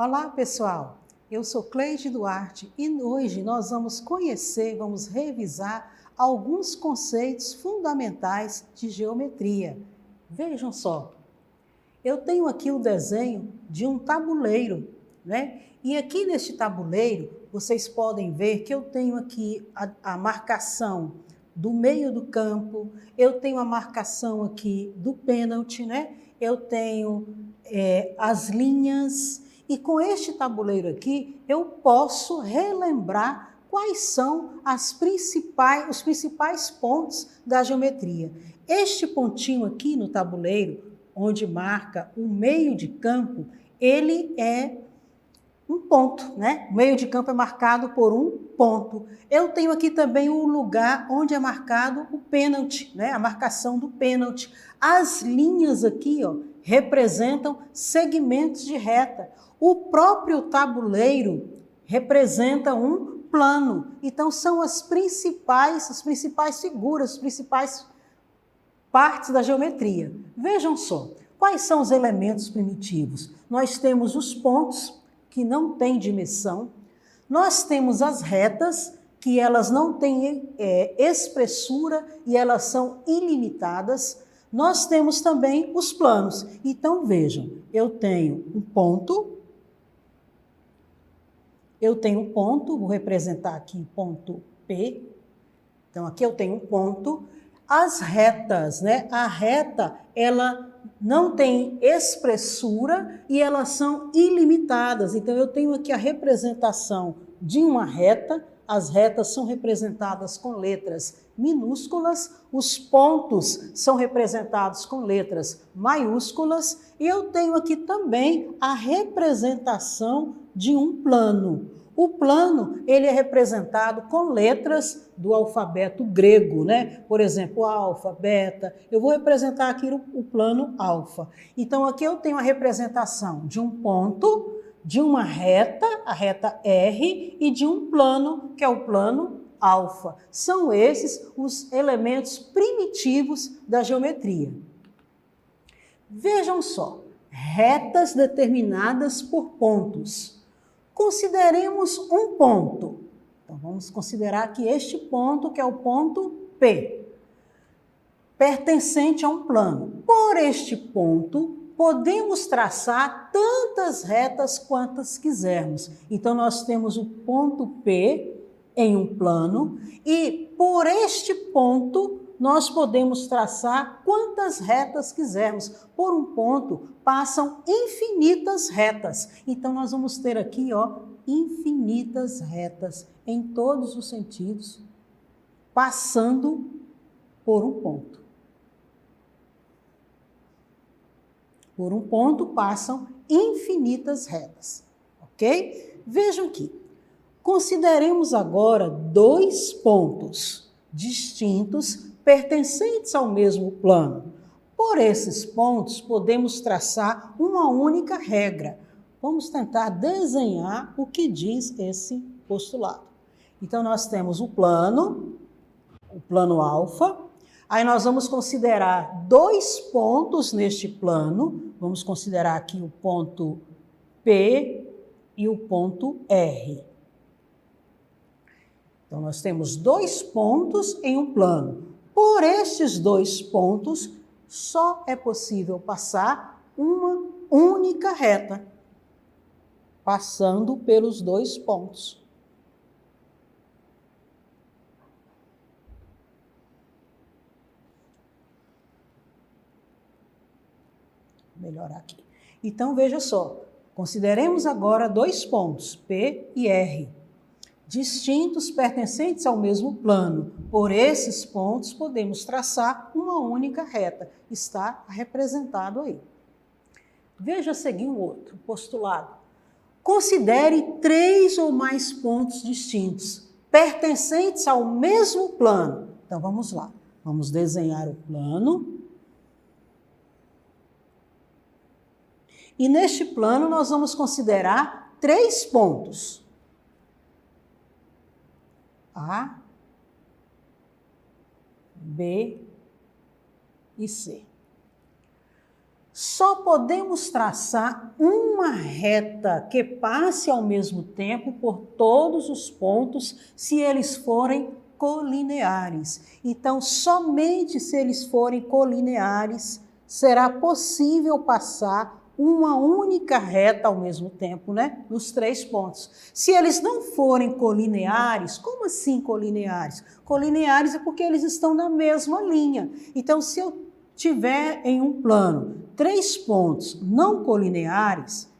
Olá, pessoal! Eu sou Cleide Duarte e hoje nós vamos revisar alguns conceitos fundamentais de geometria. Vejam só, eu tenho aqui o desenho de um tabuleiro, né? E aqui neste tabuleiro, vocês podem ver que eu tenho aqui a marcação do meio do campo, eu tenho a marcação aqui do pênalti, né? Eu tenho as linhas. E com este tabuleiro aqui, eu posso relembrar quais são os principais pontos da geometria. Este pontinho aqui no tabuleiro, onde marca o meio de campo, ele é um ponto, né? O meio de campo é marcado por um ponto. Eu tenho aqui também o lugar onde é marcado o pênalti, né? A marcação do pênalti. As linhas aqui, ó, representam segmentos de reta. O próprio tabuleiro representa um plano. Então, são as principais figuras, as principais partes da geometria. Vejam só, quais são os elementos primitivos? Nós temos os pontos, que não têm dimensão. Nós temos as retas, que elas não têm espessura e elas são ilimitadas. Nós temos também os planos. Então, vejam, eu tenho um ponto, vou representar aqui ponto P. Então, aqui eu tenho um ponto. As retas, né? A reta, ela não tem espessura e elas são ilimitadas. Então, eu tenho aqui a representação de uma reta. As retas são representadas com letras minúsculas, os pontos são representados com letras maiúsculas, e eu tenho aqui também a representação de um plano. O plano, ele é representado com letras do alfabeto grego, né? Por exemplo, alfa, beta. Eu vou representar aqui o plano alfa. Então, aqui eu tenho a representação de um ponto, de uma reta, a reta R, e de um plano, que é o plano alfa. São esses os elementos primitivos da geometria. Vejam só, retas determinadas por pontos. Consideremos um ponto. Então, vamos considerar que este ponto, que é o ponto P, pertencente a um plano. Por este ponto, podemos traçar tantas retas quantas quisermos. Então, nós temos o ponto P em um plano e por este ponto nós podemos traçar quantas retas quisermos. Por um ponto passam infinitas retas. Então, nós vamos ter aqui, ó, infinitas retas em todos os sentidos, passando por um ponto. Por um ponto passam infinitas retas, ok? Vejam aqui. Consideremos agora dois pontos distintos, pertencentes ao mesmo plano. Por esses pontos, podemos traçar uma única regra. Vamos tentar desenhar o que diz esse postulado. Então, nós temos o plano alfa. Aí nós vamos considerar dois pontos neste plano. Vamos considerar aqui o ponto P e o ponto R. Então, nós temos dois pontos em um plano. Por estes dois pontos, só é possível passar uma única reta, passando pelos dois pontos. Vou melhorar aqui. Então, veja só, consideremos agora dois pontos, P e R. Distintos, pertencentes ao mesmo plano. Por esses pontos, podemos traçar uma única reta. Está representado aí. Veja a seguir um outro postulado. Considere três ou mais pontos distintos, pertencentes ao mesmo plano. Então, vamos lá. Vamos desenhar o plano. E neste plano, nós vamos considerar três pontos. A, B e C. Só podemos traçar uma reta que passe ao mesmo tempo por todos os pontos se eles forem colineares. Então, somente se eles forem colineares, será possível passar uma única reta ao mesmo tempo, né? Nos 3 pontos. Se eles não forem colineares, como assim colineares? Colineares é porque eles estão na mesma linha. Então, se eu tiver em um plano 3 pontos não colineares,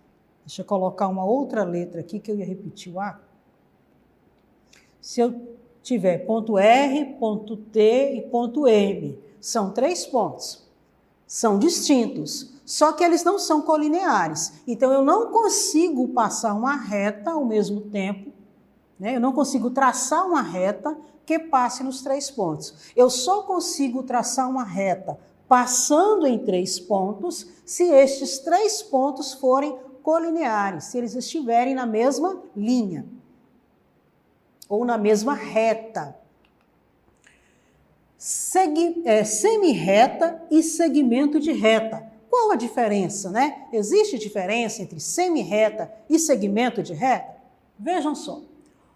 deixa eu colocar uma outra letra aqui que eu ia repetir o A. Se eu tiver ponto R, ponto T e ponto M, são 3 pontos. São distintos, só que eles não são colineares. Então, eu não consigo passar uma reta ao mesmo tempo, né? Eu não consigo traçar uma reta que passe nos 3 pontos. Eu só consigo traçar uma reta passando em 3 pontos se estes 3 pontos forem colineares, se eles estiverem na mesma linha ou na mesma reta. Semi-reta e segmento de reta. Qual a diferença, né? Existe diferença entre semi-reta e segmento de reta? Vejam só.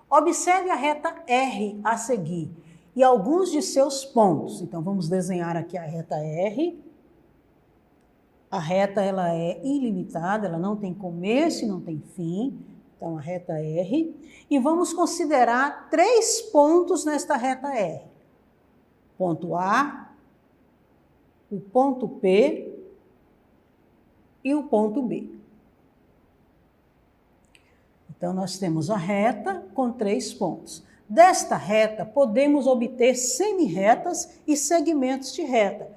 Observe a reta R a seguir e alguns de seus pontos. Então, vamos desenhar aqui a reta R. A reta, ela é ilimitada, ela não tem começo e não tem fim. Então, a reta R. E vamos considerar 3 pontos nesta reta R. Ponto A, o ponto P e o ponto B. Então, nós temos a reta com 3 pontos. Desta reta, podemos obter semi-retas e segmentos de reta.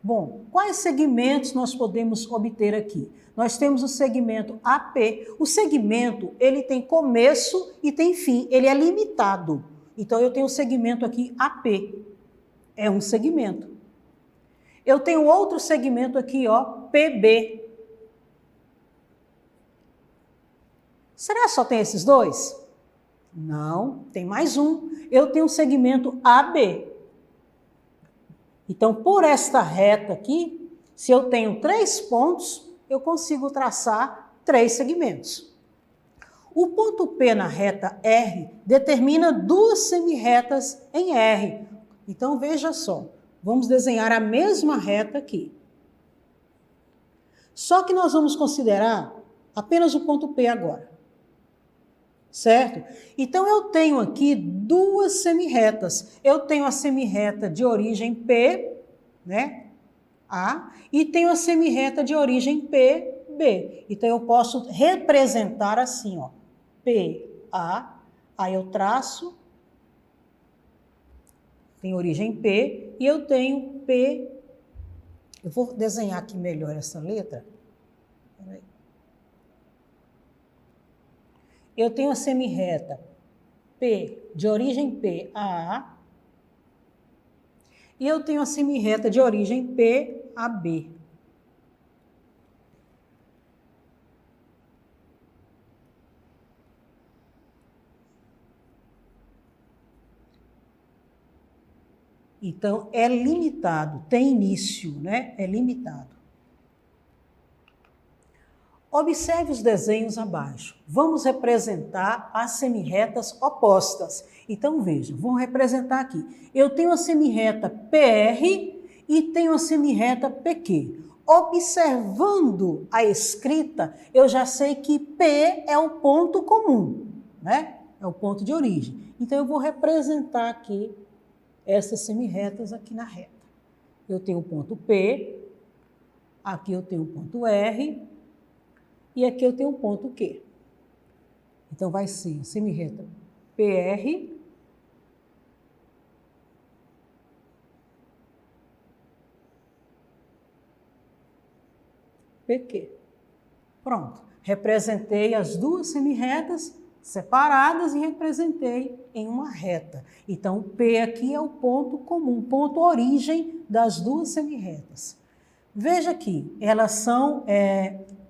Bom, quais segmentos nós podemos obter aqui? Nós temos o segmento AP. O segmento, ele tem começo e tem fim, ele é limitado. Então, eu tenho o segmento aqui AP, é um segmento. Eu tenho outro segmento aqui, ó, PB. Será que só tem esses 2? Não, tem mais um. Eu tenho o segmento AB. Então, por esta reta aqui, se eu tenho 3 pontos, eu consigo traçar 3 segmentos. O ponto P na reta R determina 2 semi-retas em R. Então, veja só, vamos desenhar a mesma reta aqui. Só que nós vamos considerar apenas o ponto P agora. Certo? Então, eu tenho aqui 2 semi-retas. Eu tenho a semi-reta de origem P, né? A, e tenho a semi-reta de origem P, B. Então, eu posso representar assim, ó, P, A, aí eu traço, tem origem P, e eu tenho P, eu vou desenhar aqui melhor essa letra. Peraí. Eu tenho a semi-reta P, de origem P a A, e eu tenho a semi-reta de origem P a B. Então, é limitado, tem início, né? É limitado. Observe os desenhos abaixo. Vamos representar as semi-retas opostas. Então, veja, vamos representar aqui. Eu tenho a semi-reta PR e tenho a semi-reta PQ. Observando a escrita, eu já sei que P é o ponto comum, né? É o ponto de origem. Então, eu vou representar aqui essas semi-retas aqui na reta. Eu tenho o ponto P, aqui eu tenho o ponto R, e aqui eu tenho um ponto Q. Então, vai ser semi-reta PR, PQ. Pronto. Representei as 2 semi-retas separadas e representei em uma reta. Então, o P aqui é o ponto comum, ponto origem das 2 semi-retas. Veja aqui, elas são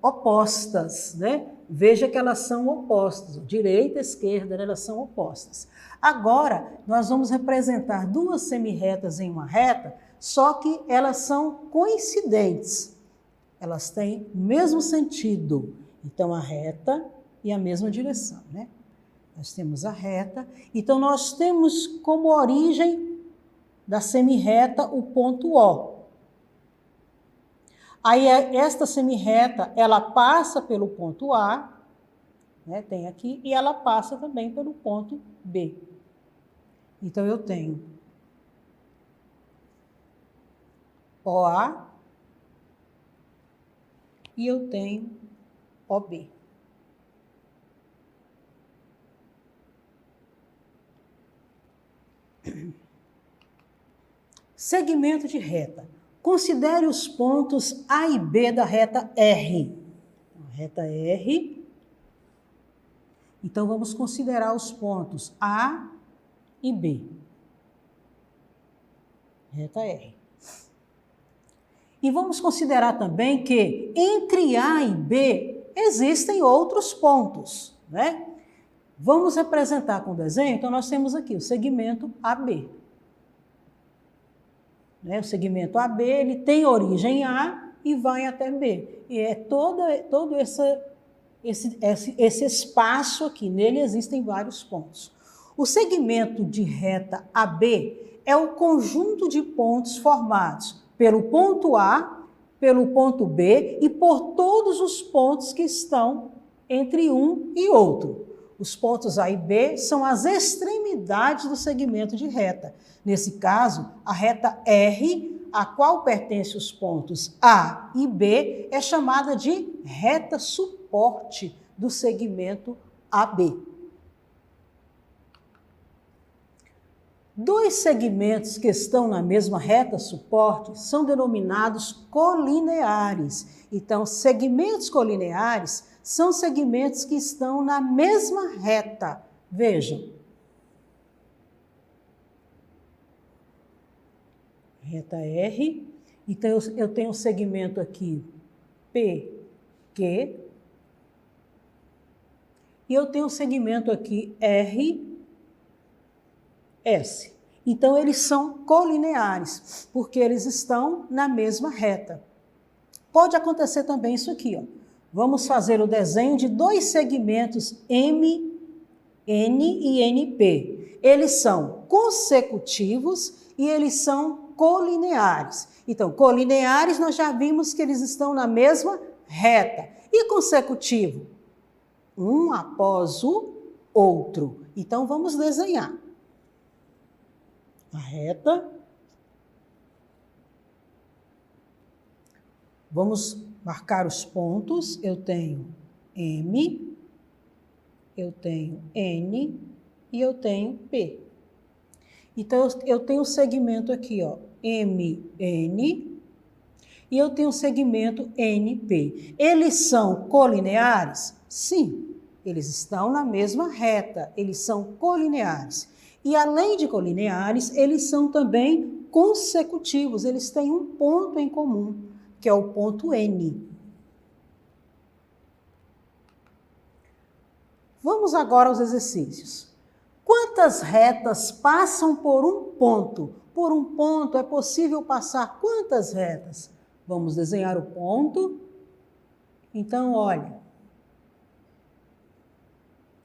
opostas, né? Veja que elas são opostas, direita e esquerda, elas são opostas. Agora, nós vamos representar 2 semi-retas em uma reta, só que elas são coincidentes. elas têm o mesmo sentido. Então, a reta e a mesma direção, né? Nós temos a reta. Então, nós temos como origem da semirreta o ponto O. Aí, esta semirreta, ela passa pelo ponto A, né? Tem aqui, e ela passa também pelo ponto B. Então, eu tenho OA e eu tenho OB. Segmento de reta. Considere os pontos A e B da reta R. A reta R. Então, vamos considerar os pontos A e B. Reta R. E vamos considerar também que entre A e B existem outros pontos, né? Vamos representar com o desenho. Então, nós temos aqui o segmento AB. O segmento AB, ele tem origem A e vai até B. E é todo esse espaço aqui. Nele existem vários pontos. O segmento de reta AB é o conjunto de pontos formados pelo ponto A, pelo ponto B e por todos os pontos que estão entre um e outro. Os pontos A e B são as extremidades do segmento de reta. Nesse caso, a reta R, a qual pertence os pontos A e B, é chamada de reta suporte do segmento AB. Dois segmentos que estão na mesma reta suporte são denominados colineares. Então, segmentos colineares são segmentos que estão na mesma reta. Vejam. Reta R. Então, eu tenho um segmento aqui PQ. E eu tenho um segmento aqui RS. Então, eles são colineares, porque eles estão na mesma reta. Pode acontecer também isso aqui, ó. Vamos fazer o desenho de dois segmentos M, N e NP. Eles são consecutivos e eles são colineares. Então, colineares nós já vimos que eles estão na mesma reta. E consecutivo? Um após o outro. Então, vamos desenhar. A reta. Vamos marcar os pontos. Eu tenho M, eu tenho N e eu tenho P. Então, eu tenho um segmento aqui, ó, MN, e eu tenho um segmento NP. Eles são colineares? Sim, eles estão na mesma reta, eles são colineares. E além de colineares, eles são também consecutivos, eles têm um ponto em comum, que é o ponto N. Vamos agora aos exercícios. Quantas retas passam por um ponto? Por um ponto é possível passar quantas retas? Vamos desenhar o ponto. Então, olha,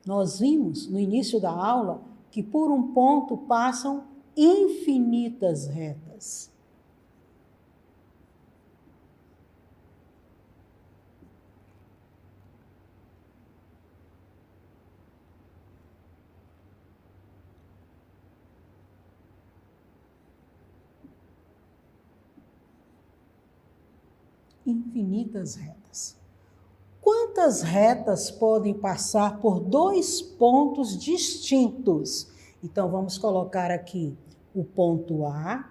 nós vimos no início da aula que por um ponto passam infinitas retas. Infinitas retas. Quantas retas podem passar por dois pontos distintos? Então, vamos colocar aqui o ponto A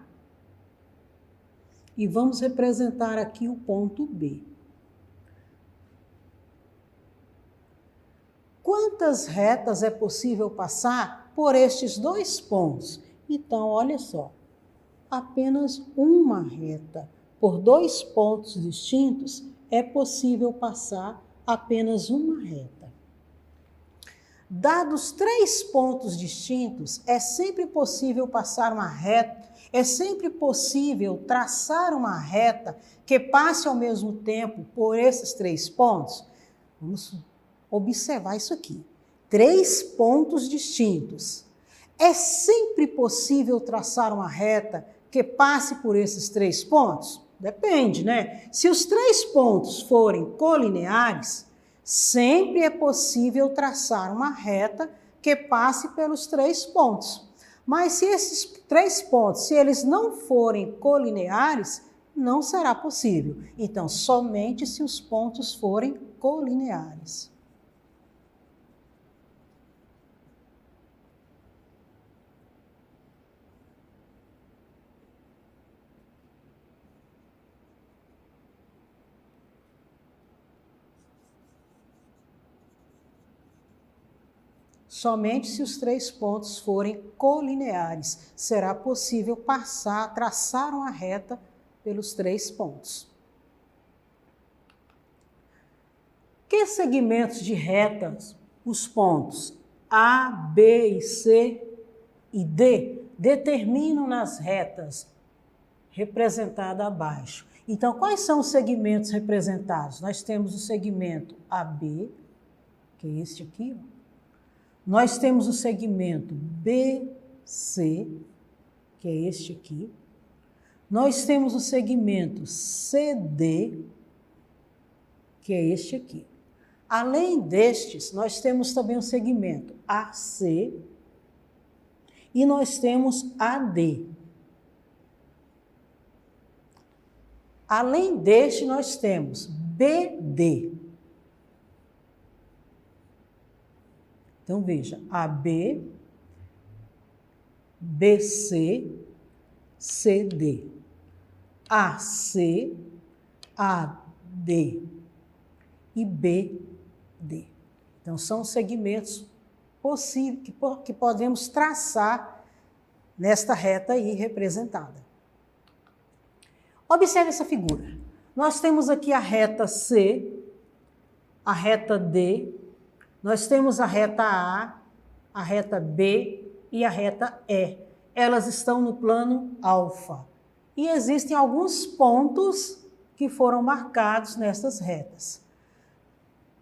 e vamos representar aqui o ponto B. Quantas retas é possível passar por estes dois pontos? Então, olha só, apenas uma reta. Por dois pontos distintos, é possível passar apenas uma reta. Dados três pontos distintos, é sempre possível passar uma reta É sempre possível traçar uma reta que passe ao mesmo tempo por esses 3 pontos? Vamos observar isso aqui. 3 pontos distintos. É sempre possível traçar uma reta que passe por esses 3 pontos? Depende, né? Se os 3 pontos forem colineares, sempre é possível traçar uma reta que passe pelos 3 pontos. Mas se esses 3 pontos, se eles não forem colineares, não será possível. Então, somente se os pontos forem colineares. Somente se os 3 pontos forem colineares, será possível traçar uma reta pelos 3 pontos. Que segmentos de retas os pontos A, B, C e D determinam nas retas representadas abaixo? Então, quais são os segmentos representados? Nós temos o segmento AB, que é este aqui, ó. Nós temos o segmento BC, que é este aqui. Nós temos o segmento CD, que é este aqui. Além destes, nós temos também o segmento AC e nós temos AD. Além deste, nós temos BD. Então, veja, AB, BC, CD, AC, AD e BD. Então, são os segmentos possíveis que podemos traçar nesta reta aí representada. Observe essa figura. Nós temos aqui a reta C, a reta D, nós temos a reta a reta B e a reta E. Elas estão no plano alfa. E existem alguns pontos que foram marcados nessas retas.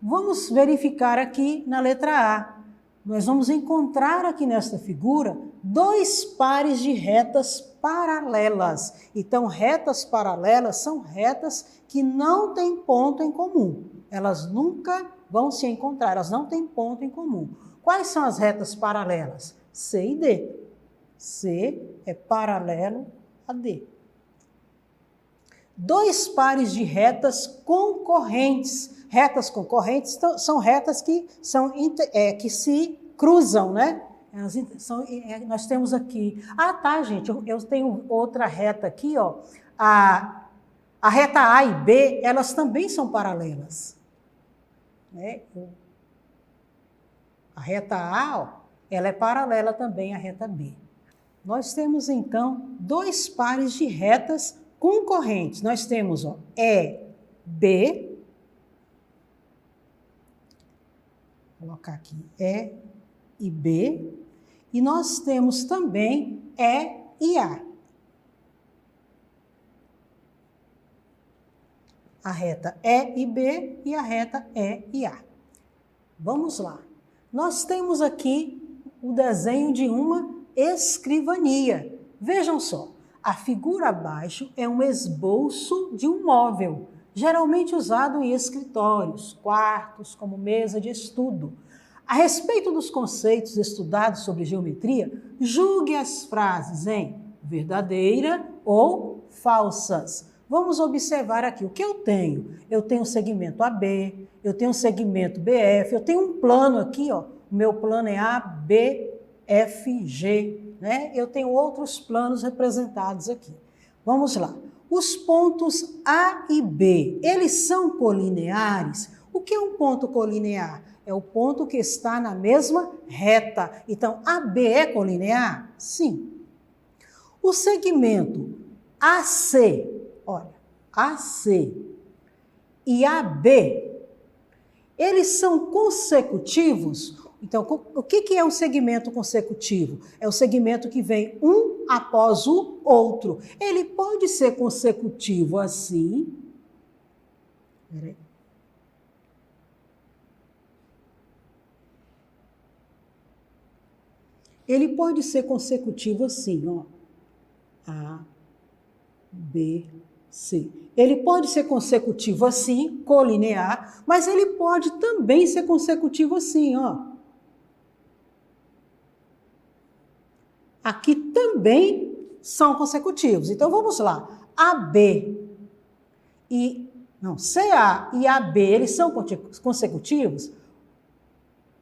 Vamos verificar aqui na letra A. Nós vamos encontrar aqui nesta figura 2 pares de retas paralelas. Então, retas paralelas são retas que não têm ponto em comum. Elas nunca vão se encontrar, elas não têm ponto em comum. Quais são as retas paralelas? C e D. C é paralelo a D. 2 pares de retas concorrentes. Retas concorrentes são retas que se cruzam, né? Nós temos aqui... Ah, tá, gente, eu tenho outra reta aqui, ó. A reta A e B, elas também são paralelas. Né? A reta A, ó, ela é paralela também à reta B. Nós temos, então, 2 pares de retas concorrentes. Nós temos, ó, EB, vou colocar aqui, E e B, e nós temos também E e A. A reta E e B e a reta E e A. Vamos lá. Nós temos aqui o desenho de uma escrivania. Vejam só, a figura abaixo é um esboço de um móvel, geralmente usado em escritórios, quartos, como mesa de estudo. A respeito dos conceitos estudados sobre geometria, julgue as frases em verdadeira ou falsas. Vamos observar aqui o que eu tenho. Eu tenho o segmento AB, eu tenho o segmento BF, eu tenho um plano aqui, ó. O meu plano é ABFG, né? Eu tenho outros planos representados aqui. Vamos lá. Os pontos A e B, eles são colineares? O que é um ponto colinear? É o ponto que está na mesma reta. Então, AB é colinear? Sim. O segmento AC, olha, AC e AB, eles são consecutivos? Então, o que é um segmento consecutivo? É o segmento que vem um um após o outro. Ele pode ser consecutivo assim. Peraí. Ele pode ser consecutivo assim, ó. A, B, C. Ele pode ser consecutivo assim, colinear, mas ele pode também ser consecutivo assim, ó. Aqui também são consecutivos. Então, vamos lá. AB e... Não, CA e AB, eles são consecutivos?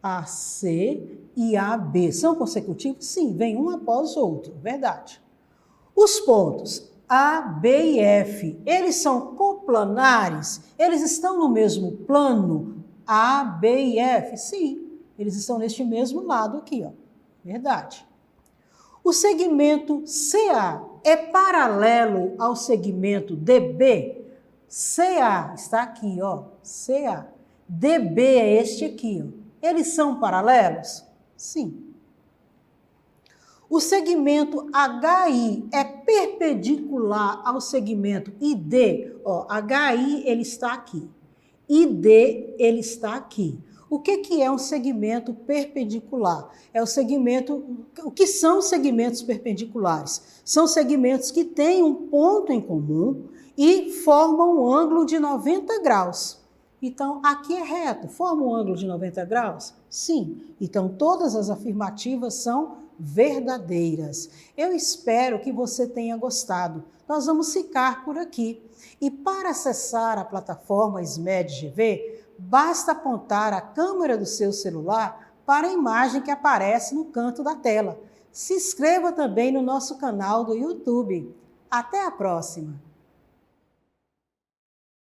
AC e AB são consecutivos? Sim, vem um após o outro, verdade. Os pontos A, B e F, eles são coplanares? Eles estão no mesmo plano? A, B e F? Sim, eles estão neste mesmo lado aqui, ó. Verdade. O segmento CA é paralelo ao segmento DB? CA está aqui, ó. CA. DB é este aqui, ó. Eles são paralelos? Sim. O segmento HI é perpendicular ao segmento ID? Ó, HI ele está aqui. ID ele está aqui. O que é um segmento perpendicular? É o segmento... O que são segmentos perpendiculares? São segmentos que têm um ponto em comum e formam um ângulo de 90 graus. Então, aqui é reto. Forma um ângulo de 90 graus? Sim. Então, todas as afirmativas são verdadeiras. Eu espero que você tenha gostado. Nós vamos ficar por aqui. E para acessar a plataforma SMED-GV, basta apontar a câmera do seu celular para a imagem que aparece no canto da tela. Se inscreva também no nosso canal do YouTube. Até a próxima!